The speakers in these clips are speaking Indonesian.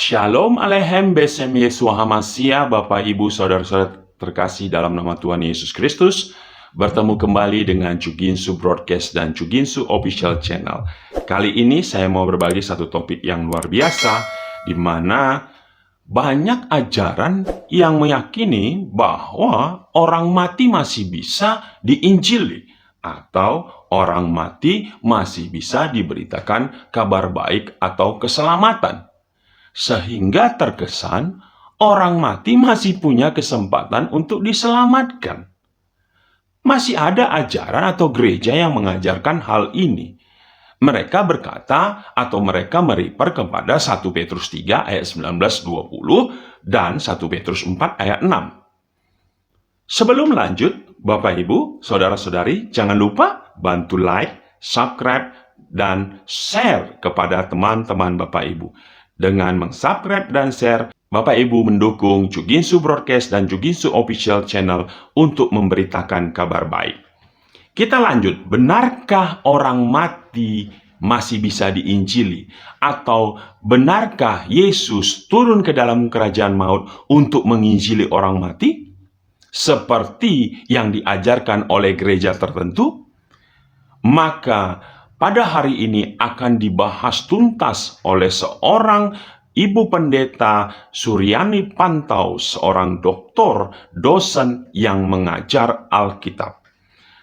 Shalom Aleichem Besem Yeshua HaMashiach, Bapak Ibu Saudara-saudara terkasih dalam nama Tuhan Yesus Kristus. Bertemu kembali dengan Chuginsu Broadcast dan Chuginsu Official Channel. Kali ini saya mau berbagi satu topik yang luar biasa, di mana banyak ajaran yang meyakini bahwa orang mati masih bisa diinjili, atau orang mati masih bisa diberitakan kabar baik atau keselamatan. Sehingga terkesan orang mati masih punya kesempatan untuk diselamatkan. Masih ada ajaran atau gereja yang mengajarkan hal ini. Mereka berkata atau mereka merefer kepada 1 Petrus 3 ayat 19-20 dan 1 Petrus 4 ayat 6. Sebelum lanjut, Bapak Ibu, Saudara-saudari, jangan lupa bantu like, subscribe, dan share kepada teman-teman Bapak Ibu. Dengan meng-subscribe dan share, Bapak Ibu mendukung Chuginsu Broadcast dan Chuginsu Official Channel untuk memberitakan kabar baik. Kita lanjut, benarkah orang mati masih bisa diinjili? Atau benarkah Yesus turun ke dalam kerajaan maut untuk menginjili orang mati? Seperti yang diajarkan oleh gereja tertentu? Maka pada hari ini akan dibahas tuntas oleh seorang Ibu Pendeta Suryani Pantau, seorang doktor, dosen yang mengajar Alkitab.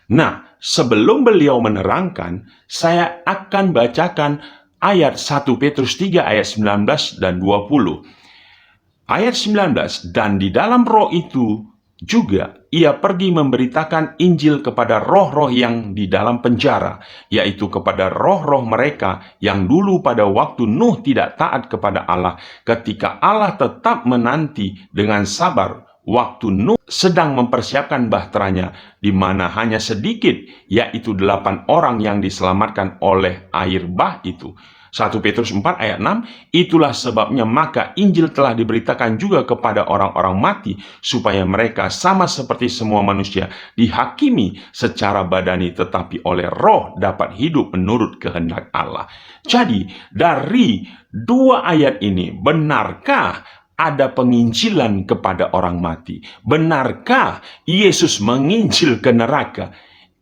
Nah, sebelum beliau menerangkan, saya akan bacakan ayat 1 Petrus 3 ayat 19 dan 20. Ayat 19, dan di dalam roh itu juga ia pergi memberitakan Injil kepada roh-roh yang di dalam penjara, yaitu kepada roh-roh mereka yang dulu pada waktu Nuh tidak taat kepada Allah, ketika Allah tetap menanti dengan sabar waktu Nuh sedang mempersiapkan bahteranya, di mana hanya sedikit, yaitu 8 orang yang diselamatkan oleh air bah itu. 1 Petrus 4 ayat 6, itulah sebabnya maka Injil telah diberitakan juga kepada orang-orang mati, supaya mereka sama seperti semua manusia dihakimi secara badani, tetapi oleh roh dapat hidup menurut kehendak Allah. Jadi, dari dua ayat ini, benarkah ada penginjilan kepada orang mati? Benarkah Yesus menginjil ke neraka?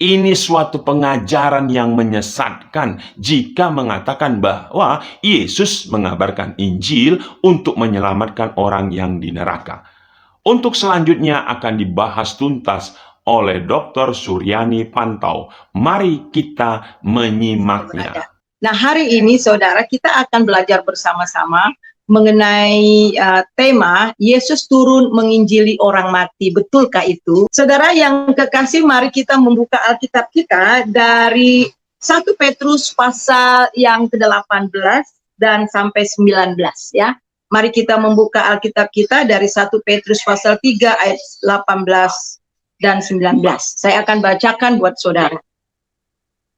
Ini suatu pengajaran yang menyesatkan jika mengatakan bahwa Yesus mengabarkan Injil untuk menyelamatkan orang yang di neraka. Untuk selanjutnya akan dibahas tuntas oleh Dr. Suryani Pantau. Mari kita menyimaknya. Nah, hari ini saudara, kita akan belajar bersama-sama mengenai tema Yesus turun menginjili orang mati. Betulkah itu? Saudara yang kekasih, mari kita membuka Alkitab kita dari 1 Petrus pasal yang ke-18 dan sampai 19 ya. Mari kita membuka Alkitab kita dari 1 Petrus pasal 3 ayat 18 dan 19. Saya akan bacakan buat saudara.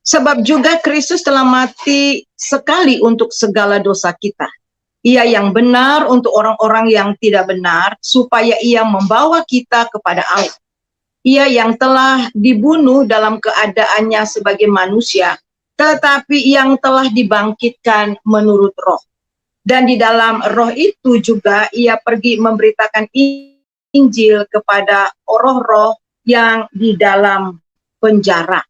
Sebab juga Kristus telah mati sekali untuk segala dosa kita. Ia yang benar untuk orang-orang yang tidak benar, supaya ia membawa kita kepada Allah. Ia yang telah dibunuh dalam keadaannya sebagai manusia, tetapi yang telah dibangkitkan menurut roh. Dan di dalam roh itu juga ia pergi memberitakan Injil kepada roh-roh yang di dalam penjara.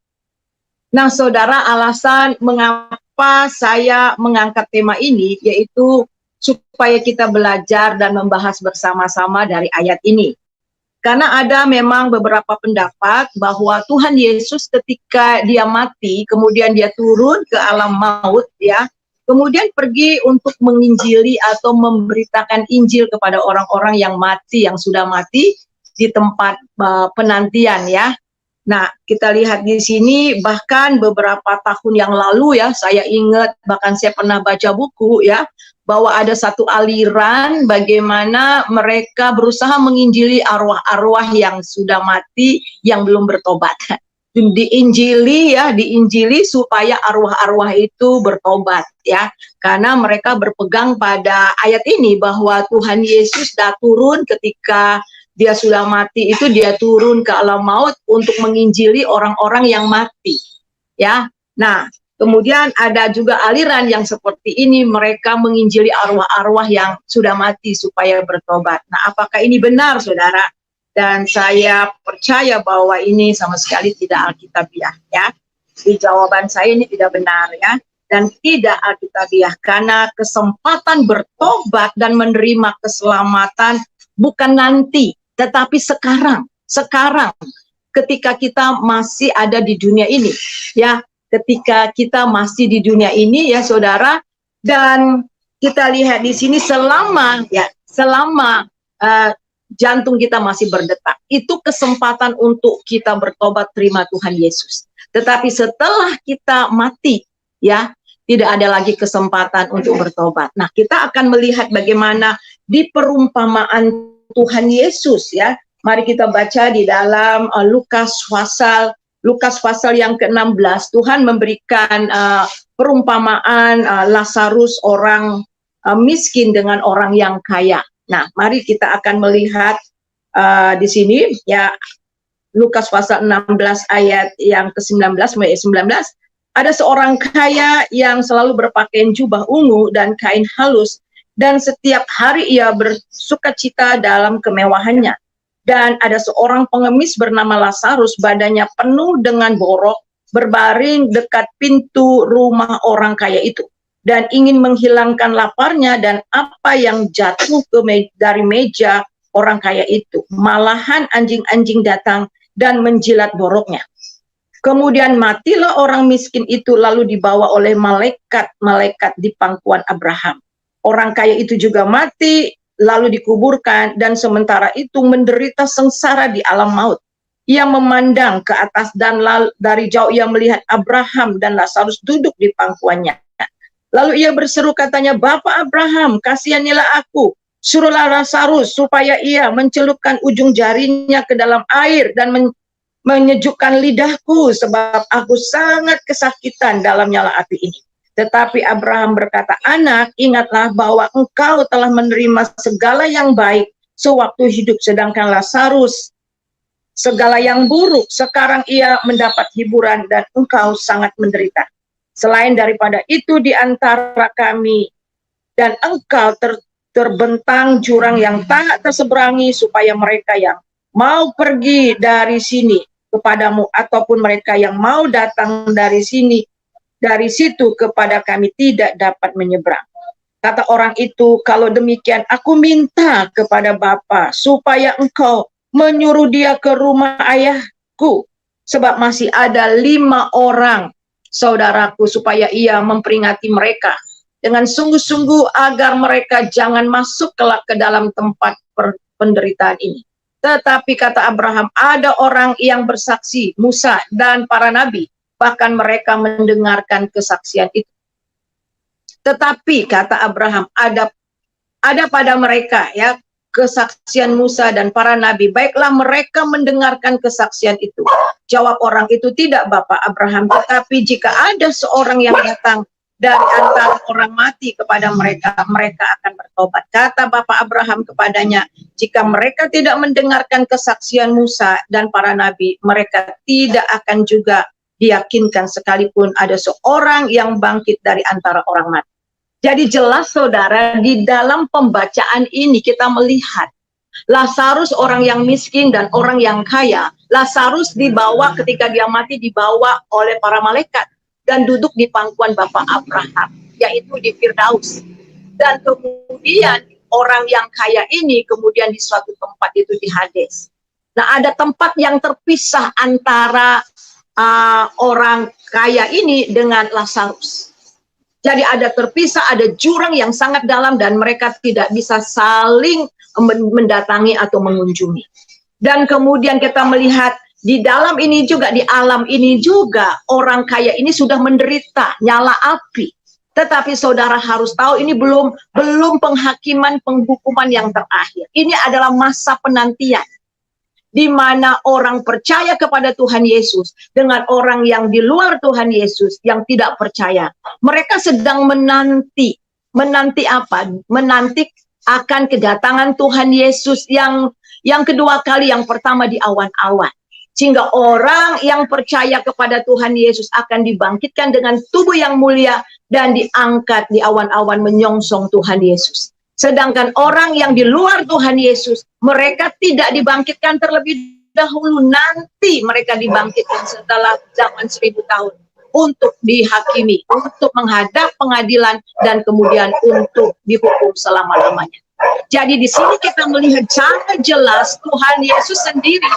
Nah, saudara, alasan mengapa saya mengangkat tema ini, yaitu supaya kita belajar dan membahas bersama-sama dari ayat ini. Karena ada memang beberapa pendapat bahwa Tuhan Yesus ketika dia mati, kemudian dia turun ke alam maut, ya, kemudian pergi untuk menginjili atau memberitakan Injil kepada orang-orang yang mati, yang sudah mati di tempat penantian, ya. Nah, kita lihat di sini bahkan beberapa tahun yang lalu ya, saya ingat bahkan saya pernah baca buku ya, bahwa ada satu aliran bagaimana mereka berusaha menginjili arwah-arwah yang sudah mati yang belum bertobat. Diinjili supaya arwah-arwah itu bertobat ya. Karena mereka berpegang pada ayat ini bahwa Tuhan Yesus dah turun ketika dia sudah mati itu, dia turun ke alam maut untuk menginjili orang-orang yang mati. Ya. Nah, Kemudian ada juga aliran yang seperti ini, mereka menginjili arwah-arwah yang sudah mati supaya bertobat. Nah, apakah ini benar, saudara? Dan saya percaya bahwa ini sama sekali tidak alkitabiah, ya. Di jawaban saya ini tidak benar, ya. Dan tidak alkitabiah, karena kesempatan bertobat dan menerima keselamatan bukan nanti, tetapi sekarang. Sekarang, ketika kita masih ada di dunia ini, ya. Ketika kita masih di dunia ini, ya saudara, dan kita lihat di sini selama jantung kita masih berdetak, itu kesempatan untuk kita bertobat terima Tuhan Yesus. Tetapi setelah kita mati, ya, tidak ada lagi kesempatan untuk bertobat. Nah, kita akan melihat bagaimana di perumpamaan Tuhan Yesus, ya. Mari kita baca di dalam Lukas pasal yang ke-16, Tuhan memberikan perumpamaan Lazarus, orang miskin dengan orang yang kaya. Nah, mari kita akan melihat di sini, ya, Lukas pasal 16 ayat yang ke-19 sampai 19. Ada seorang kaya yang selalu berpakaian jubah ungu dan kain halus, dan setiap hari ia bersukacita dalam kemewahannya. Dan ada seorang pengemis bernama Lazarus, badannya penuh dengan borok, berbaring dekat pintu rumah orang kaya itu, dan ingin menghilangkan laparnya dan apa yang jatuh dari meja orang kaya itu. Malahan anjing-anjing datang dan menjilat boroknya. Kemudian matilah orang miskin itu, lalu dibawa oleh malaikat-malaikat di pangkuan Abraham. Orang kaya itu juga mati, lalu dikuburkan, dan sementara itu menderita sengsara di alam maut. Ia memandang ke atas dan dari jauh ia melihat Abraham dan Lazarus duduk di pangkuannya. Lalu ia berseru, katanya, "Bapak Abraham, kasihanilah aku. Suruhlah Lazarus supaya ia mencelupkan ujung jarinya ke dalam air dan menyejukkan lidahku, sebab aku sangat kesakitan dalam nyala api ini." Tetapi Abraham berkata, "Anak, ingatlah bahwa engkau telah menerima segala yang baik sewaktu hidup, sedangkan Lazarus segala yang buruk. Sekarang ia mendapat hiburan dan engkau sangat menderita. Selain daripada itu, di antara kami dan engkau terbentang jurang yang tak terseberangi, supaya mereka yang mau pergi dari sini kepadamu ataupun mereka yang mau datang dari situ kepada kami tidak dapat menyeberang." Kata orang itu, "Kalau demikian aku minta kepada Bapa supaya engkau menyuruh dia ke rumah ayahku, sebab masih ada 5 orang saudaraku, supaya ia memperingati mereka dengan sungguh-sungguh agar mereka jangan masuk kelak ke dalam tempat penderitaan ini." Tetapi kata Abraham, "Ada orang yang bersaksi, Musa dan para nabi, bahkan mereka mendengarkan kesaksian itu." Tetapi kata Abraham, ada pada mereka, ya, kesaksian Musa dan para nabi, baiklah mereka mendengarkan kesaksian itu. Jawab orang itu, "Tidak, Bapak Abraham, tetapi jika ada seorang yang datang dari antara orang mati kepada mereka, mereka akan bertobat." Kata Bapak Abraham kepadanya, "Jika mereka tidak mendengarkan kesaksian Musa dan para nabi, mereka tidak akan juga diyakinkan sekalipun ada seorang yang bangkit dari antara orang mati." Jadi jelas saudara, di dalam pembacaan ini kita melihat Lazarus orang yang miskin dan orang yang kaya. Lazarus dibawa ketika dia mati, dibawa oleh para malaikat dan duduk di pangkuan Bapak Abraham, yaitu di Firdaus. Dan kemudian orang yang kaya ini kemudian di suatu tempat, itu di Hades. Nah, ada tempat yang terpisah antara orang kaya ini dengan Lazarus. Jadi ada terpisah, ada jurang yang sangat dalam dan mereka tidak bisa saling mendatangi atau mengunjungi. Dan kemudian kita melihat di dalam ini juga, di alam ini juga, orang kaya ini sudah menderita nyala api. Tetapi saudara harus tahu, ini belum penghakiman, penghukuman yang terakhir. Ini adalah masa penantian, di mana orang percaya kepada Tuhan Yesus dengan orang yang di luar Tuhan Yesus yang tidak percaya. Mereka sedang menanti apa? Menanti akan kedatangan Tuhan Yesus yang kedua kali, yang pertama di awan-awan. Sehingga orang yang percaya kepada Tuhan Yesus akan dibangkitkan dengan tubuh yang mulia dan diangkat di awan-awan menyongsong Tuhan Yesus. Sedangkan orang yang di luar Tuhan Yesus, mereka tidak dibangkitkan terlebih dahulu, nanti mereka dibangkitkan setelah zaman 1000 tahun untuk dihakimi, untuk menghadap pengadilan, dan kemudian untuk dihukum selama-lamanya. Jadi di sini kita melihat sangat jelas Tuhan Yesus sendiri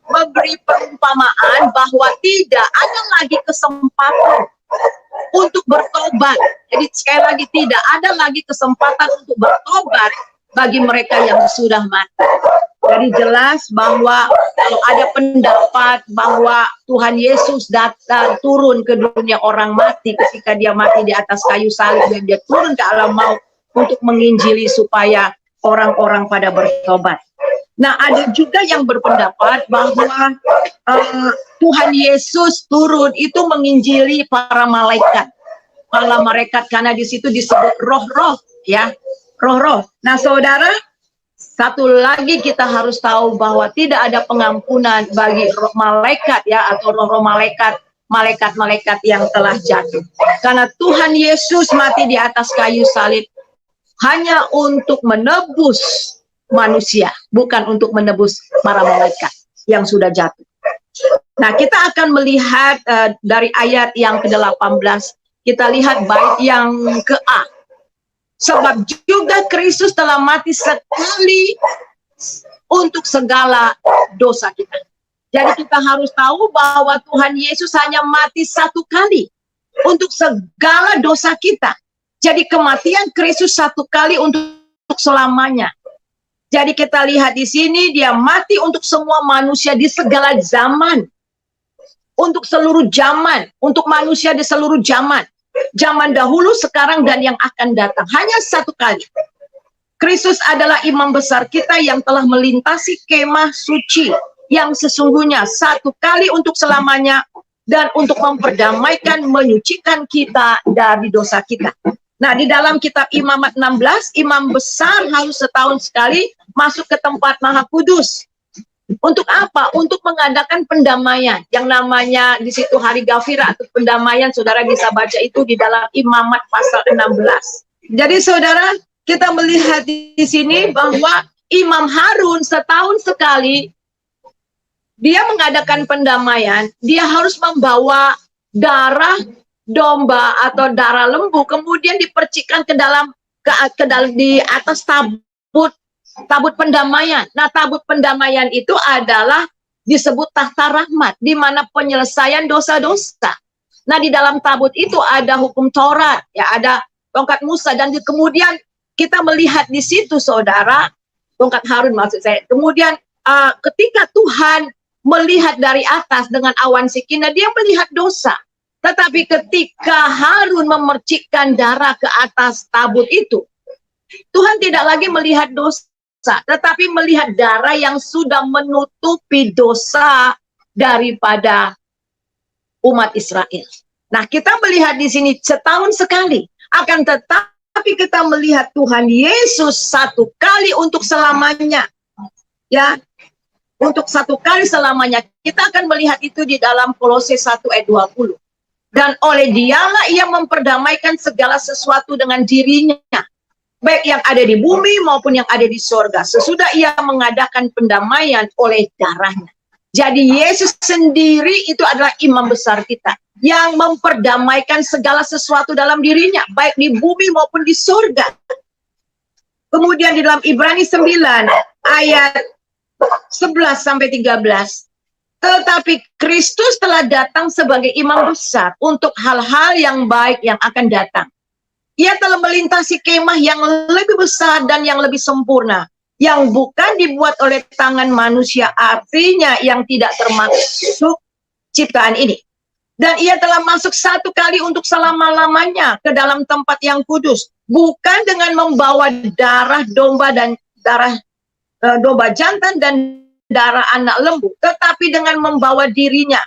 memberi perumpamaan bahwa tidak ada lagi kesempatan untuk bertobat. Jadi sekali lagi, tidak ada lagi kesempatan untuk bertobat bagi mereka yang sudah mati. Jadi jelas bahwa kalau ada pendapat bahwa Tuhan Yesus datang turun ke dunia orang mati ketika dia mati di atas kayu salib dan dia turun ke alam maut untuk menginjili supaya orang-orang pada bertobat. Nah, ada juga yang berpendapat bahwa Tuhan Yesus turun itu menginjili para malaikat karena di situ disebut roh-roh, ya, roh-roh. Nah, saudara, satu lagi kita harus tahu bahwa tidak ada pengampunan bagi roh malaikat, ya, atau roh-roh malaikat yang telah jatuh. Karena Tuhan Yesus mati di atas kayu salib hanya untuk menebus manusia, bukan untuk menebus para malaikat yang sudah jatuh. Nah, kita akan melihat dari ayat yang ke-18, kita lihat bait yang ke-A. Sebab juga Kristus telah mati sekali untuk segala dosa kita. Jadi kita harus tahu bahwa Tuhan Yesus hanya mati satu kali untuk segala dosa kita. Jadi kematian Kristus satu kali untuk selamanya. Jadi kita lihat di sini, dia mati untuk semua manusia di segala zaman. Untuk seluruh zaman, untuk manusia di seluruh zaman. Zaman dahulu, sekarang, dan yang akan datang. Hanya satu kali. Kristus adalah imam besar kita yang telah melintasi kemah suci yang sesungguhnya satu kali untuk selamanya dan untuk memperdamaikan, menyucikan kita dari dosa kita. Nah, di dalam kitab Imamat 16, imam besar harus setahun sekali masuk ke tempat Maha Kudus. Untuk apa? Untuk mengadakan pendamaian. Yang namanya di situ hari Gafirah atau pendamaian, saudara bisa baca itu di dalam Imamat pasal 16. Jadi saudara, kita melihat di sini bahwa Imam Harun setahun sekali dia mengadakan pendamaian, dia harus membawa darah domba atau darah lembu, kemudian dipercikkan ke dalam di atas tabut pendamaian. Nah, tabut pendamaian itu adalah disebut tahta rahmat, di mana penyelesaian dosa-dosa. Nah, di dalam tabut itu ada hukum Taurat, ya, ada tongkat Musa, dan kemudian kita melihat di situ, saudara, tongkat Harun maksud saya. Kemudian ketika Tuhan melihat dari atas dengan awan Sakinah, dia melihat dosa. Tetapi ketika Harun memercikkan darah ke atas tabut itu, Tuhan tidak lagi melihat dosa, tetapi melihat darah yang sudah menutupi dosa daripada umat Israel. Nah, kita melihat di sini setahun sekali. Akan tetapi kita melihat Tuhan Yesus satu kali untuk selamanya. Ya, untuk satu kali selamanya. Kita akan melihat itu di dalam Kolose 1 ayat 20. Dan oleh dialah ia memperdamaikan segala sesuatu dengan dirinya, baik yang ada di bumi maupun yang ada di sorga, sesudah ia mengadakan pendamaian oleh darahnya. Jadi Yesus sendiri itu adalah imam besar kita, yang memperdamaikan segala sesuatu dalam dirinya, baik di bumi maupun di sorga. Kemudian di dalam Ibrani 9 ayat 11-13, tetapi Kristus telah datang sebagai imam besar untuk hal-hal yang baik yang akan datang. Ia telah melintasi kemah yang lebih besar dan yang lebih sempurna, yang bukan dibuat oleh tangan manusia, artinya yang tidak termasuk ciptaan ini. Dan ia telah masuk satu kali untuk selama-lamanya ke dalam tempat yang kudus, bukan dengan membawa darah domba dan darah domba jantan dan darah anak lembu, tetapi dengan membawa dirinya,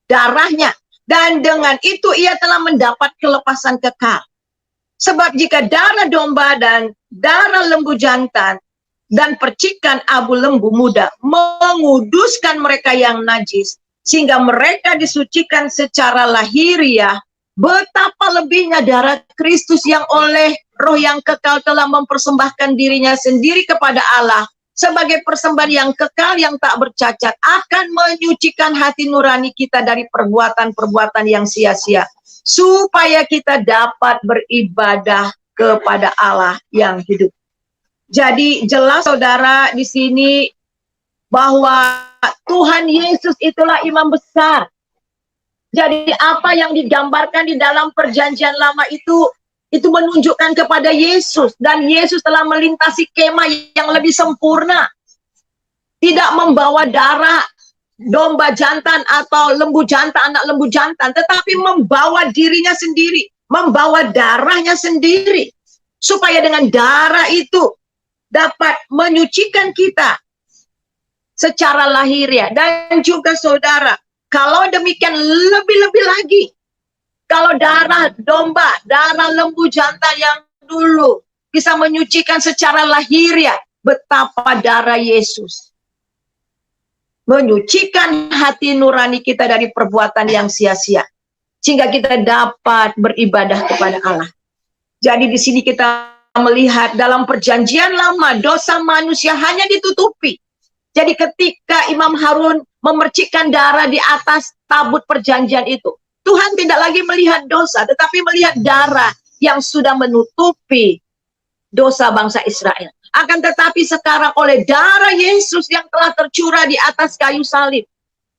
darahnya, dan dengan itu ia telah mendapat kelepasan kekal. Sebab jika darah domba dan darah lembu jantan dan percikan abu lembu muda menguduskan mereka yang najis, sehingga mereka disucikan secara lahiriah. Betapa lebihnya darah Kristus yang oleh Roh yang kekal telah mempersembahkan dirinya sendiri kepada Allah sebagai persembahan yang kekal yang tak bercacat, akan menyucikan hati nurani kita dari perbuatan-perbuatan yang sia-sia, supaya kita dapat beribadah kepada Allah yang hidup. Jadi jelas saudara di sini bahwa Tuhan Yesus itulah imam besar. Jadi apa yang digambarkan di dalam perjanjian lama itu menunjukkan kepada Yesus, dan Yesus telah melintasi kemah yang lebih sempurna. Tidak membawa darah domba jantan atau lembu jantan, anak lembu jantan, tetapi membawa dirinya sendiri, membawa darahnya sendiri, supaya dengan darah itu dapat menyucikan kita secara lahiriah. Dan juga saudara, kalau demikian lebih-lebih lagi, kalau darah domba, darah lembu jantan yang dulu bisa menyucikan secara lahiriah, betapa darah Yesus menyucikan hati nurani kita dari perbuatan yang sia-sia, sehingga kita dapat beribadah kepada Allah. Jadi di sini kita melihat dalam perjanjian lama dosa manusia hanya ditutupi. Jadi ketika Imam Harun memercikkan darah di atas tabut perjanjian itu, Tuhan tidak lagi melihat dosa, tetapi melihat darah yang sudah menutupi dosa bangsa Israel. Akan tetapi sekarang oleh darah Yesus yang telah tercurah di atas kayu salib,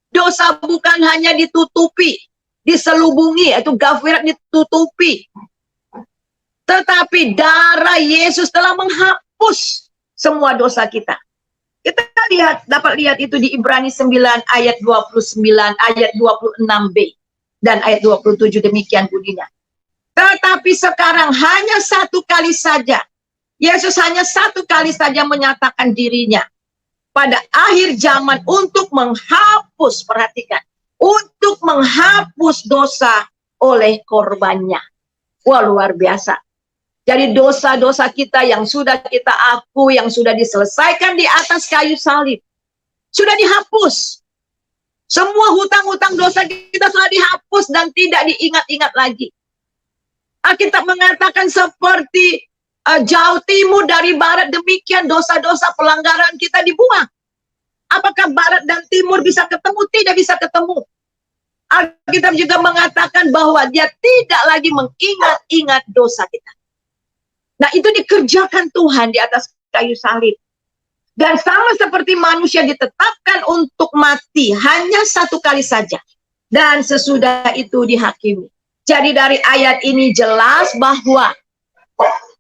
dosa bukan hanya ditutupi, diselubungi, itu gafirat ditutupi, tetapi darah Yesus telah menghapus semua dosa kita. Kita dapat lihat itu di Ibrani 9 ayat 29, ayat 26b, dan ayat 27 demikian bunyinya. Tetapi sekarang hanya satu kali saja, Yesus hanya satu kali saja menyatakan dirinya pada akhir zaman untuk menghapus, perhatikan, untuk menghapus dosa oleh korbannya. Wah, luar biasa. Jadi dosa-dosa kita yang sudah kita akui, yang sudah diselesaikan di atas kayu salib, sudah dihapus. Semua hutang-hutang dosa kita sudah dihapus dan tidak diingat-ingat lagi. Alkitab mengatakan seperti jauh timur dari barat, demikian dosa-dosa pelanggaran kita dibuang. Apakah barat dan timur bisa ketemu? Tidak bisa ketemu. Alkitab juga mengatakan bahwa dia tidak lagi mengingat-ingat dosa kita. Nah, itu dikerjakan Tuhan di atas kayu salib. Dan sama seperti manusia ditetapkan untuk mati hanya satu kali saja, dan sesudah itu dihakimi. Jadi dari ayat ini jelas bahwa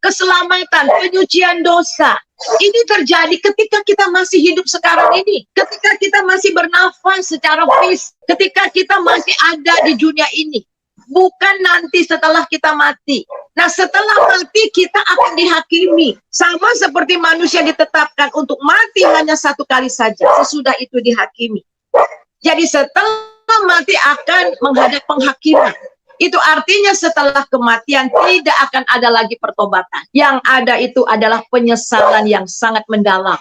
keselamatan, penyucian dosa ini terjadi ketika kita masih hidup sekarang ini, ketika kita masih bernafas secara fisik, ketika kita masih ada di dunia ini, bukan nanti setelah kita mati. Nah, setelah mati kita akan dihakimi, sama seperti manusia ditetapkan untuk mati hanya satu kali saja, sesudah itu dihakimi. Jadi setelah mati akan menghadap penghakiman. Itu artinya setelah kematian tidak akan ada lagi pertobatan. Yang ada itu adalah penyesalan yang sangat mendalam.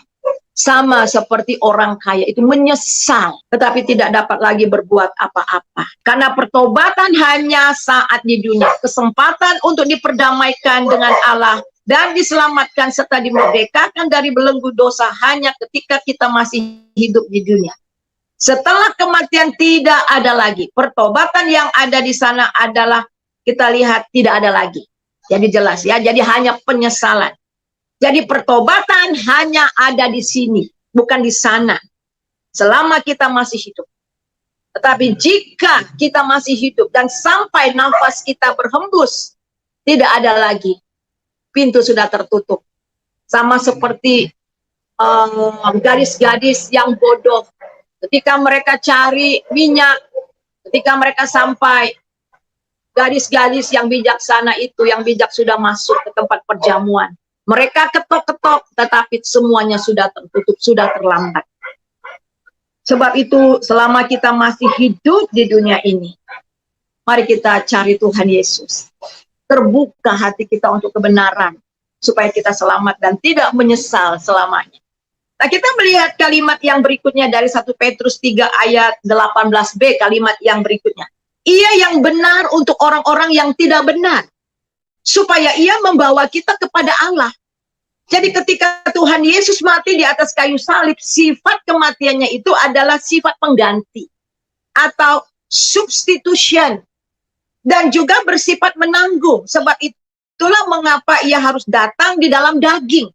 Sama seperti orang kaya itu menyesal, tetapi tidak dapat lagi berbuat apa-apa. Karena pertobatan hanya saat di dunia. Kesempatan untuk diperdamaikan dengan Allah dan diselamatkan serta dimerdekakan dari belenggu dosa hanya ketika kita masih hidup di dunia. Setelah kematian tidak ada lagi. Pertobatan yang ada di sana adalah, kita lihat, tidak ada lagi. Jadi jelas ya, jadi hanya penyesalan. Jadi pertobatan hanya ada di sini, bukan di sana. Selama kita masih hidup. Tetapi jika kita masih hidup dan sampai nafas kita berhembus, tidak ada lagi. Pintu sudah tertutup. Sama seperti gadis-gadis yang bodoh. Ketika mereka cari minyak, ketika mereka sampai, gadis-gadis yang bijaksana itu, yang bijak sudah masuk ke tempat perjamuan. Mereka ketok-ketok, tetapi semuanya sudah tertutup, sudah terlambat. Sebab itu, selama kita masih hidup di dunia ini, mari kita cari Tuhan Yesus. Terbuka hati kita untuk kebenaran, supaya kita selamat dan tidak menyesal selamanya. Nah, kita melihat kalimat yang berikutnya dari 1 Petrus 3 ayat 18b, kalimat yang berikutnya. Ia yang benar untuk orang-orang yang tidak benar, supaya ia membawa kita kepada Allah. Jadi ketika Tuhan Yesus mati di atas kayu salib, sifat kematiannya itu adalah sifat pengganti atau substitution, dan juga bersifat menanggung. Sebab itulah mengapa ia harus datang di dalam daging,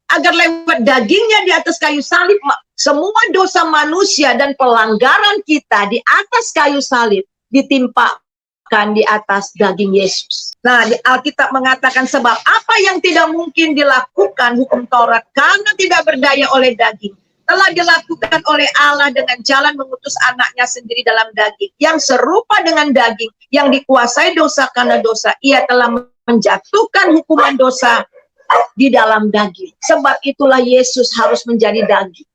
agar lewat dagingnya di atas kayu salib, semua dosa manusia dan pelanggaran kita di atas kayu salib ditimpakan di atas daging Yesus. Nah, di Alkitab mengatakan sebab apa yang tidak mungkin dilakukan hukum Taurat karena tidak berdaya oleh daging, telah dilakukan oleh Allah dengan jalan mengutus anaknya sendiri dalam daging, yang serupa dengan daging, yang dikuasai dosa karena dosa. Ia telah menjatuhkan hukuman dosa di dalam daging. Sebab itulah Yesus harus menjadi daging,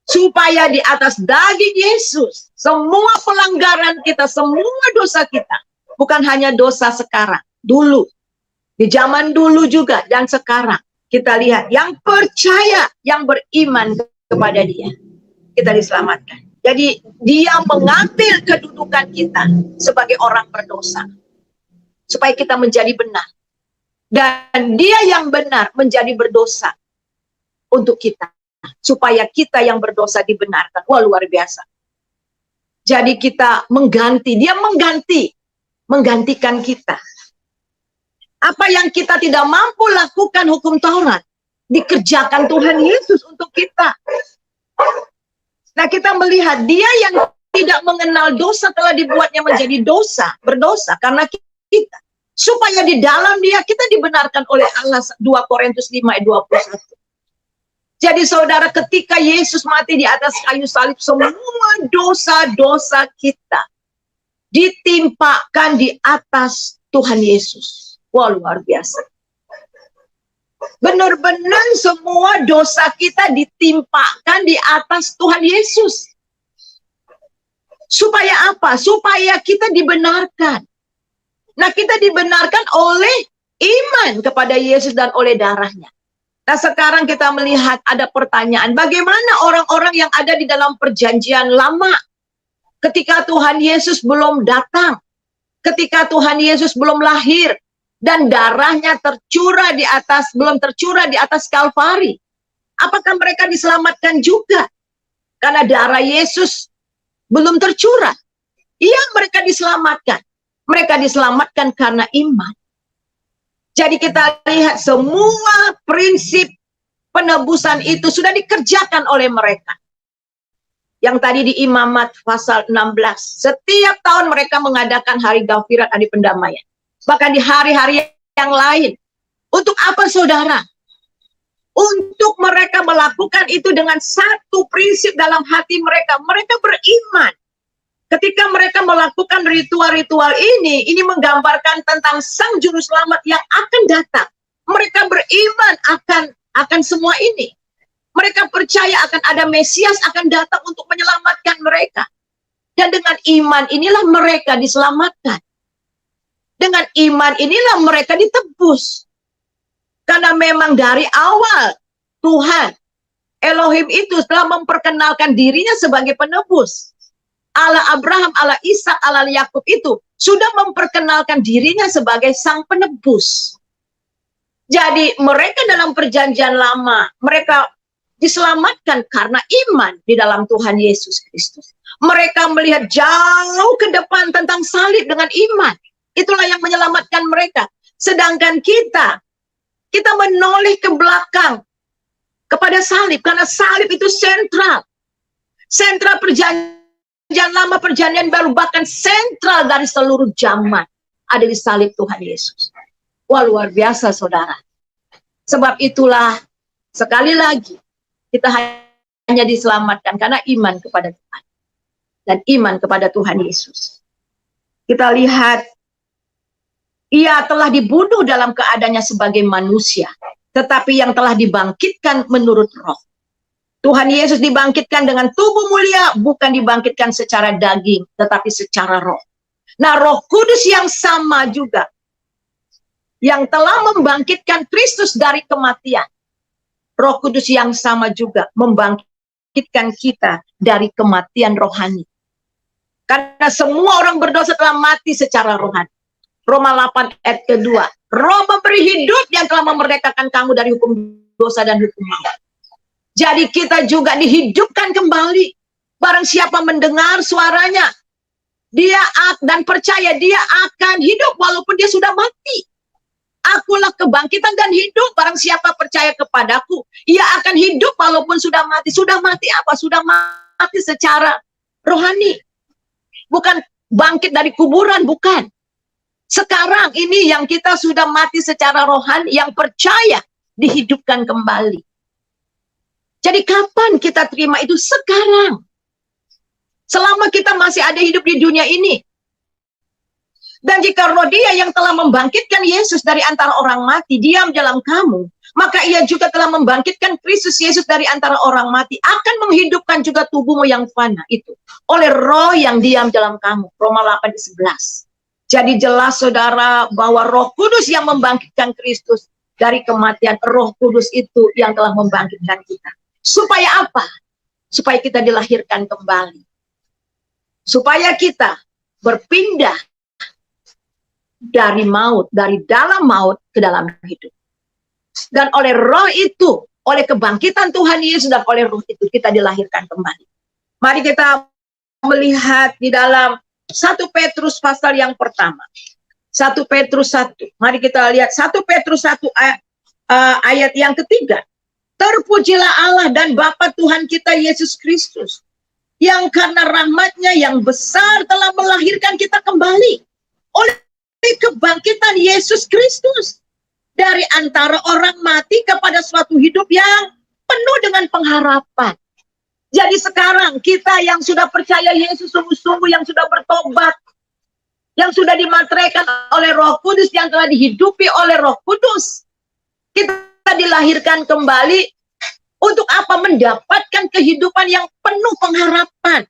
supaya di atas daging Yesus semua pelanggaran kita, semua dosa kita, bukan hanya dosa sekarang, dulu, di zaman dulu juga dan sekarang, kita lihat yang percaya, yang beriman kepada Dia, kita diselamatkan. Jadi Dia mengambil kedudukan kita sebagai orang berdosa, supaya kita menjadi benar, dan Dia yang benar menjadi berdosa untuk kita, supaya kita yang berdosa dibenarkan. Wah, luar biasa. Jadi kita mengganti, Dia menggantikan kita. Apa yang kita tidak mampu lakukan hukum Taurat, dikerjakan Tuhan Yesus untuk kita. Nah, kita melihat Dia yang tidak mengenal dosa telah dibuatnya menjadi berdosa karena kita, supaya di dalam Dia kita dibenarkan oleh Allah. 2 Korintus 5 ayat 21. Jadi saudara, ketika Yesus mati di atas kayu salib, semua dosa-dosa kita ditimpakan di atas Tuhan Yesus. Wah, luar biasa. Benar-benar semua dosa kita ditimpakan di atas Tuhan Yesus. Supaya apa? Supaya kita dibenarkan. Nah, kita dibenarkan oleh iman kepada Yesus dan oleh darahnya. Nah, sekarang kita melihat ada pertanyaan, bagaimana orang-orang yang ada di dalam perjanjian lama ketika Tuhan Yesus belum datang, ketika Tuhan Yesus belum lahir, dan darahnya belum tercurah di atas Kalvari. Apakah mereka diselamatkan juga? Karena darah Yesus belum tercurah. Iya, mereka diselamatkan. Mereka diselamatkan karena iman. Jadi kita lihat semua prinsip penebusan itu sudah dikerjakan oleh mereka. Yang tadi di Imamat pasal 16. Setiap tahun mereka mengadakan hari Ghafirat, hari pendamaian. Bahkan di hari-hari yang lain. Untuk apa, saudara? Untuk mereka melakukan itu dengan satu prinsip dalam hati mereka. Mereka beriman. Ketika mereka melakukan ritual-ritual ini menggambarkan tentang Sang Juru Selamat yang akan datang. Mereka beriman akan semua ini. Mereka percaya akan ada Mesias akan datang untuk menyelamatkan mereka. Dan dengan iman inilah mereka diselamatkan. Dengan iman inilah mereka ditebus. Karena memang dari awal Tuhan Elohim itu telah memperkenalkan dirinya sebagai penebus. Allah Abraham, Allah Ishak, Allah Yakub itu sudah memperkenalkan dirinya sebagai sang penebus. Jadi mereka dalam perjanjian lama, mereka diselamatkan karena iman di dalam Tuhan Yesus Kristus. Mereka melihat jauh ke depan tentang salib dengan iman. Itulah yang menyelamatkan mereka. Sedangkan kita menoleh ke belakang kepada salib, karena salib itu sentral. Sentral perjanjian lama, perjanjian baru, bahkan sentral dari seluruh zaman ada di salib Tuhan Yesus. Wah, luar biasa, saudara. Sebab itulah, sekali lagi, kita hanya diselamatkan karena iman kepada Tuhan. Dan iman kepada Tuhan Yesus. Kita lihat, Ia telah dibunuh dalam keadaannya sebagai manusia, tetapi yang telah dibangkitkan menurut roh. Tuhan Yesus dibangkitkan dengan tubuh mulia, bukan dibangkitkan secara daging, tetapi secara roh. Nah, Roh Kudus yang sama juga, yang telah membangkitkan Kristus dari kematian, Roh Kudus yang sama juga membangkitkan kita dari kematian rohani. Karena semua orang berdosa telah mati secara rohani. Roma 8 ayat kedua. Roh memberi hidup yang telah memerdekakan kamu dari hukum dosa dan hukum maut. Jadi kita juga dihidupkan kembali. Barang siapa mendengar suaranya, dia dan percaya, dia akan hidup walaupun dia sudah mati. Akulah kebangkitan dan hidup. Barang siapa percaya kepadaku, ia akan hidup walaupun sudah mati. Sudah mati apa? Sudah mati secara rohani. Bukan bangkit dari kuburan, bukan. Sekarang ini yang kita sudah mati secara rohani, yang percaya dihidupkan kembali. Jadi kapan kita terima itu? Sekarang. Selama kita masih ada hidup di dunia ini. Dan jika roh dia yang telah membangkitkan Yesus dari antara orang mati diam dalam kamu, maka ia juga telah membangkitkan Kristus Yesus dari antara orang mati, akan menghidupkan juga tubuhmu yang fana itu oleh roh yang diam dalam kamu. Roma 8:11. Jadi jelas saudara bahwa Roh Kudus yang membangkitkan Kristus dari kematian, Roh Kudus itu yang telah membangkitkan kita. Supaya apa? Supaya kita dilahirkan kembali. Supaya kita berpindah dari maut, dari dalam maut ke dalam hidup. Dan oleh roh itu, oleh kebangkitan Tuhan Yesus dan oleh roh itu kita dilahirkan kembali. Mari kita melihat di dalam 1 Petrus pasal yang pertama. 1 Petrus 1. Mari kita lihat 1 Petrus 1 ayat yang ketiga. Terpujilah Allah dan Bapa Tuhan kita Yesus Kristus, yang karena rahmat-Nya yang besar telah melahirkan kita kembali oleh kebangkitan Yesus Kristus dari antara orang mati kepada suatu hidup yang penuh dengan pengharapan. Jadi sekarang kita yang sudah percaya Yesus sungguh-sungguh, yang sudah bertobat, yang sudah dimateraikan oleh Roh Kudus, yang telah dihidupi oleh Roh Kudus, kita dilahirkan kembali untuk apa? Mendapatkan kehidupan yang penuh pengharapan.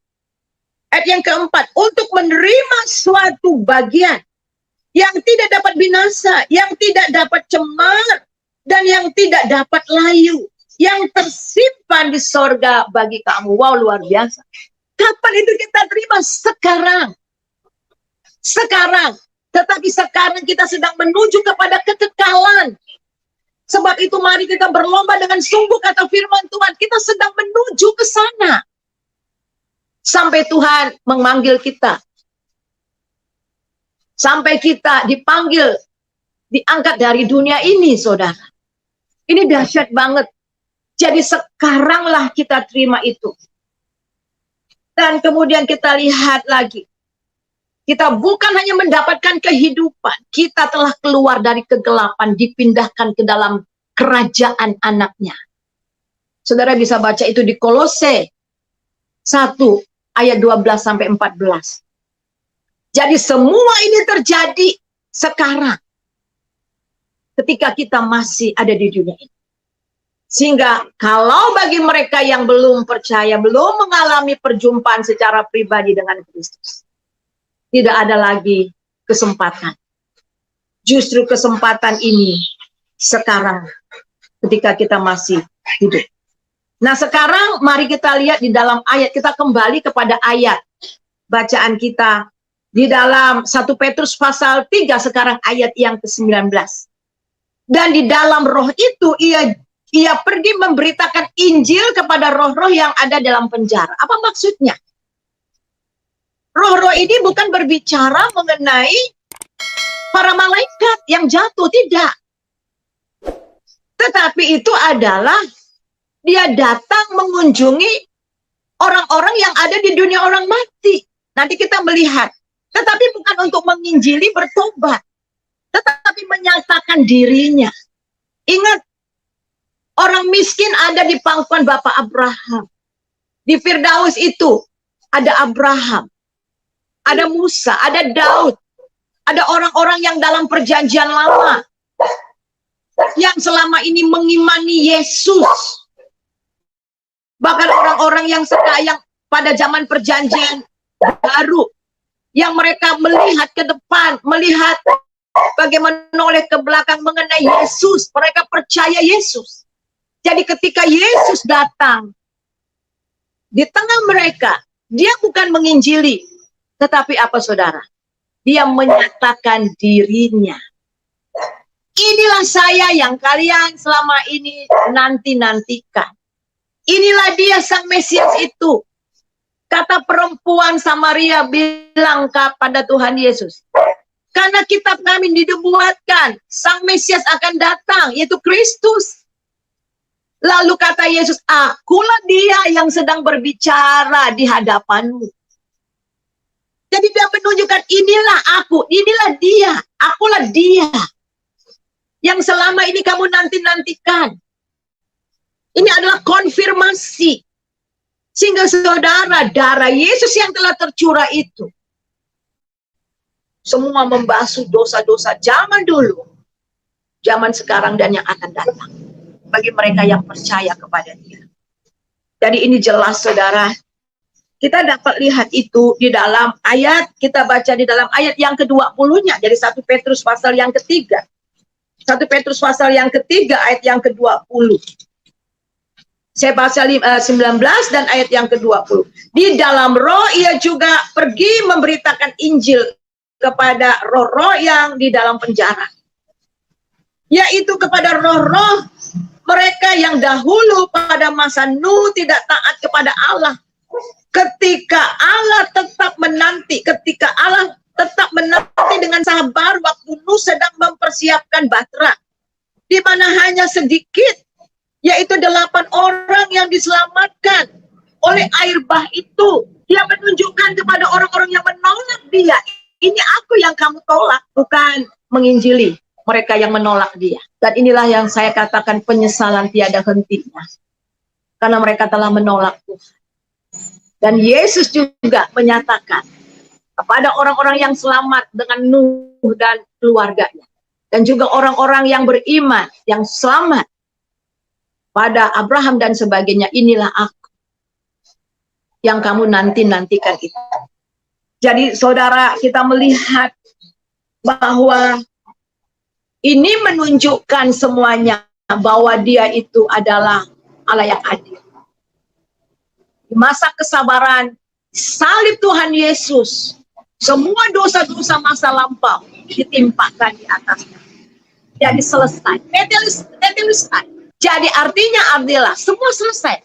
Ayat yang keempat, untuk menerima suatu bagian yang tidak dapat binasa, yang tidak dapat cemar, dan yang tidak dapat layu, yang tersimpan di sorga bagi kamu. Wow, luar biasa. Kapan itu kita terima? Sekarang. Sekarang. Tetapi sekarang kita sedang menuju kepada kekekalan. Sebab itu mari kita berlomba dengan sungguh, kata firman Tuhan. Kita sedang menuju ke sana. Sampai Tuhan memanggil kita. Sampai kita dipanggil, diangkat dari dunia ini, saudara. Ini dahsyat banget. Jadi sekaranglah kita terima itu. Dan kemudian kita lihat lagi. Kita bukan hanya mendapatkan kehidupan. Kita telah keluar dari kegelapan, dipindahkan ke dalam kerajaan anaknya. Saudara bisa baca itu di Kolose 1 ayat 12-14. Jadi semua ini terjadi sekarang. Ketika kita masih ada di dunia ini. Sehingga kalau bagi mereka yang belum percaya, belum mengalami perjumpaan secara pribadi dengan Kristus, tidak ada lagi kesempatan. Justru kesempatan ini sekarang ketika kita masih hidup. Nah sekarang mari kita lihat di dalam ayat, kita kembali kepada ayat bacaan kita di dalam 1 Petrus pasal 3 sekarang ayat yang ke-19. Dan di dalam roh itu ia pergi memberitakan Injil kepada roh-roh yang ada dalam penjara. Apa maksudnya? Roh-roh ini bukan berbicara mengenai para malaikat yang jatuh, tidak. Tetapi itu adalah dia datang mengunjungi orang-orang yang ada di dunia orang mati. Nanti kita melihat. Tetapi bukan untuk menginjili bertobat. Tetapi menyatakan dirinya. Ingat, orang miskin ada di pangkuan Bapak Abraham. Di Firdaus itu ada Abraham, ada Musa, ada Daud, ada orang-orang yang dalam perjanjian lama yang selama ini mengimani Yesus. Bahkan orang-orang yang sekarang pada zaman perjanjian baru, yang mereka melihat ke depan, melihat bagaimana oleh ke belakang mengenai Yesus, mereka percaya Yesus. Jadi ketika Yesus datang di tengah mereka, dia bukan menginjili, tetapi apa saudara? Dia menyatakan dirinya. Inilah saya yang kalian selama ini nanti-nantikan. Inilah dia sang Mesias itu. Kata perempuan Samaria bilang kepada Tuhan Yesus, karena kitab kami dibuatkan, sang Mesias akan datang, yaitu Kristus. Lalu kata Yesus, akulah dia yang sedang berbicara di hadapanmu. Jadi dia menunjukkan, inilah aku, inilah dia, akulah dia yang selama ini kamu nanti-nantikan. Ini adalah konfirmasi. Sehingga saudara, darah Yesus yang telah tercurah itu semua membasuh dosa-dosa zaman dulu, zaman sekarang, dan yang akan datang. Bagi mereka yang percaya kepada dia. Jadi ini jelas saudara. Kita dapat lihat itu di dalam ayat, kita baca di dalam ayat yang ke-20-nya. Jadi 1 Petrus pasal yang ketiga. 1 Petrus pasal yang ketiga ayat yang ke-20. Saya baca 19 dan ayat yang ke-20. Di dalam roh ia juga pergi memberitakan Injil kepada roh-roh yang di dalam penjara. Yaitu kepada roh-roh mereka yang dahulu pada masa Nuh tidak taat kepada Allah. Ketika Allah tetap menanti dengan sabar waktu Nuh sedang mempersiapkan Batra, di mana hanya sedikit, yaitu 8 orang yang diselamatkan oleh air bah itu. Dia menunjukkan kepada orang-orang yang menolak dia, ini aku yang kamu tolak, bukan menginjili mereka yang menolak dia. Dan inilah yang saya katakan penyesalan tiada hentinya, karena mereka telah menolak Tuhan. Dan Yesus juga menyatakan kepada orang-orang yang selamat dengan Nuh dan keluarganya, dan juga orang-orang yang beriman, yang selamat pada Abraham dan sebagainya, inilah aku yang kamu nanti-nantikan itu. Jadi saudara, kita melihat bahwa ini menunjukkan semuanya bahwa dia itu adalah Allah yang adil. Di masa kesabaran, salib Tuhan Yesus, semua dosa-dosa masa lampau ditimpakan di atasnya. Jadi selesai. Tetelestai. Jadi artinya adalah semua selesai.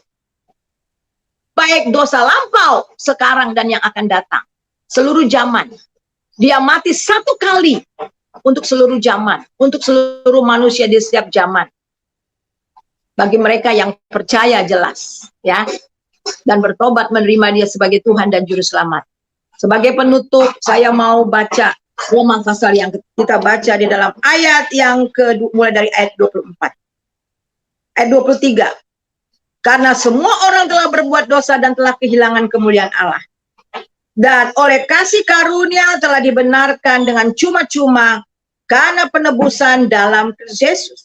Baik dosa lampau, sekarang dan yang akan datang. Seluruh zaman. Dia mati satu kali untuk seluruh zaman, untuk seluruh manusia di setiap zaman. Bagi mereka yang percaya jelas, ya, dan bertobat menerima dia sebagai Tuhan dan Juru Selamat. Sebagai penutup, saya mau baca Roma pasal yang kita baca di dalam ayat yang mulai dari ayat 24. Ayat 23. Karena semua orang telah berbuat dosa dan telah kehilangan kemuliaan Allah. Dan oleh kasih karunia telah dibenarkan dengan cuma-cuma karena penebusan dalam Kristus Yesus.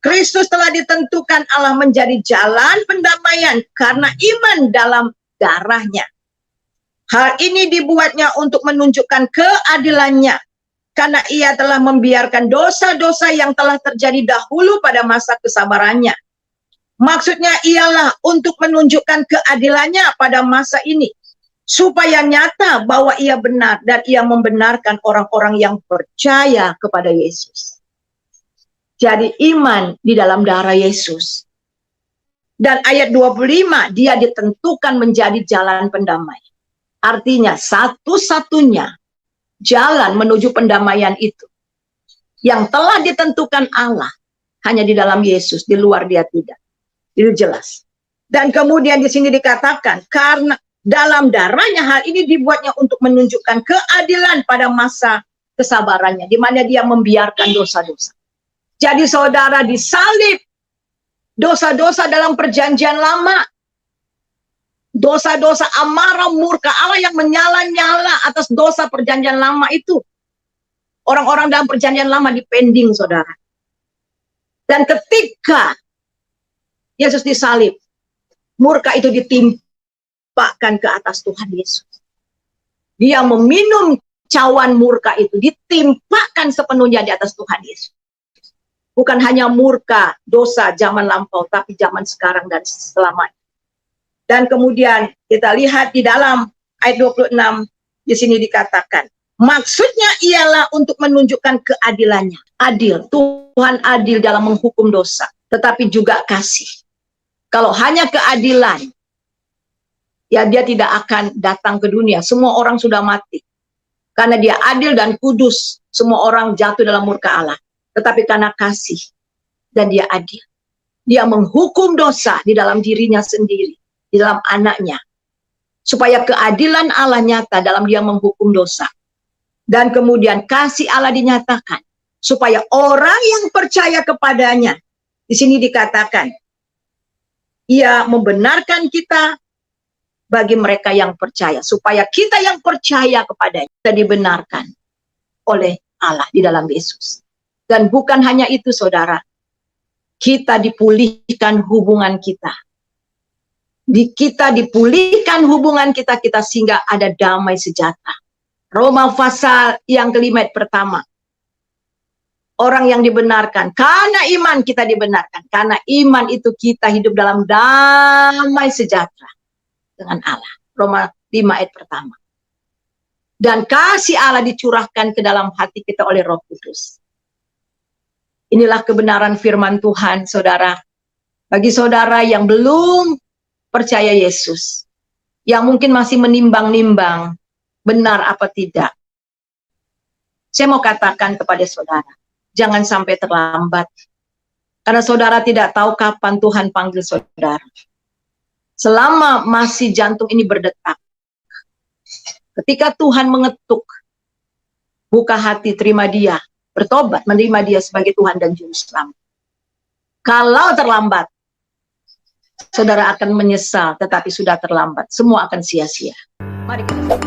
Kristus telah ditentukan Allah menjadi jalan pendamaian karena iman dalam darahnya. Hal ini dibuatnya untuk menunjukkan keadilannya, karena ia telah membiarkan dosa-dosa yang telah terjadi dahulu pada masa kesabarannya. Maksudnya ialah untuk menunjukkan keadilannya pada masa ini, supaya nyata bahwa ia benar dan ia membenarkan orang-orang yang percaya kepada Yesus. Jadi iman di dalam darah Yesus. Dan ayat 25, dia ditentukan menjadi jalan pendamai. Artinya satu-satunya jalan menuju pendamaian itu yang telah ditentukan Allah hanya di dalam Yesus, di luar dia tidak. Itu jelas. Dan kemudian di sini dikatakan karena dalam darahnya, hal ini dibuatnya untuk menunjukkan keadilan pada masa kesabarannya, di mana dia membiarkan dosa-dosa. Jadi saudara, disalib dosa-dosa dalam perjanjian lama, dosa-dosa amarah murka Allah yang menyala-nyala atas dosa perjanjian lama itu. Orang-orang dalam perjanjian lama dipending, saudara. Dan ketika Yesus disalib, murka itu ditimpakan ke atas Tuhan Yesus. Dia meminum cawan murka itu, ditimpakan sepenuhnya di atas Tuhan Yesus. Bukan hanya murka, dosa zaman lampau, tapi zaman sekarang dan selamanya. Dan kemudian kita lihat di dalam ayat 26, di sini dikatakan, maksudnya ialah untuk menunjukkan keadilannya. Adil, Tuhan adil dalam menghukum dosa, tetapi juga kasih. Kalau hanya keadilan, ya dia tidak akan datang ke dunia. Semua orang sudah mati. Karena dia adil dan kudus, semua orang jatuh dalam murka Allah. Tetapi karena kasih, dan dia adil. Dia menghukum dosa di dalam dirinya sendiri, di dalam anaknya. Supaya keadilan Allah nyata dalam dia menghukum dosa. Dan kemudian kasih Allah dinyatakan. Supaya orang yang percaya kepadanya, di sini dikatakan, ia membenarkan kita bagi mereka yang percaya. Supaya kita yang percaya kepadanya, kita dibenarkan oleh Allah di dalam Yesus. Dan bukan hanya itu, saudara. Kita dipulihkan hubungan kita. Kita dipulihkan hubungan kita sehingga ada damai sejahtera. Roma pasal yang kelima ayat pertama. Orang yang dibenarkan. Karena iman kita dibenarkan. Karena iman itu kita hidup dalam damai sejahtera dengan Allah. Roma 5 ayat pertama. Dan kasih Allah dicurahkan ke dalam hati kita oleh Roh Kudus. Inilah kebenaran firman Tuhan, saudara. Bagi saudara yang belum percaya Yesus, yang mungkin masih menimbang-nimbang, benar apa tidak. Saya mau katakan kepada saudara, jangan sampai terlambat. Karena saudara tidak tahu kapan Tuhan panggil saudara. Selama masih jantung ini berdetak, ketika Tuhan mengetuk, buka hati, terima dia. Bertobat, menerima dia sebagai Tuhan dan Juru Selamat. Kalau terlambat, saudara akan menyesal, tetapi sudah terlambat. Semua akan sia-sia. Mari kita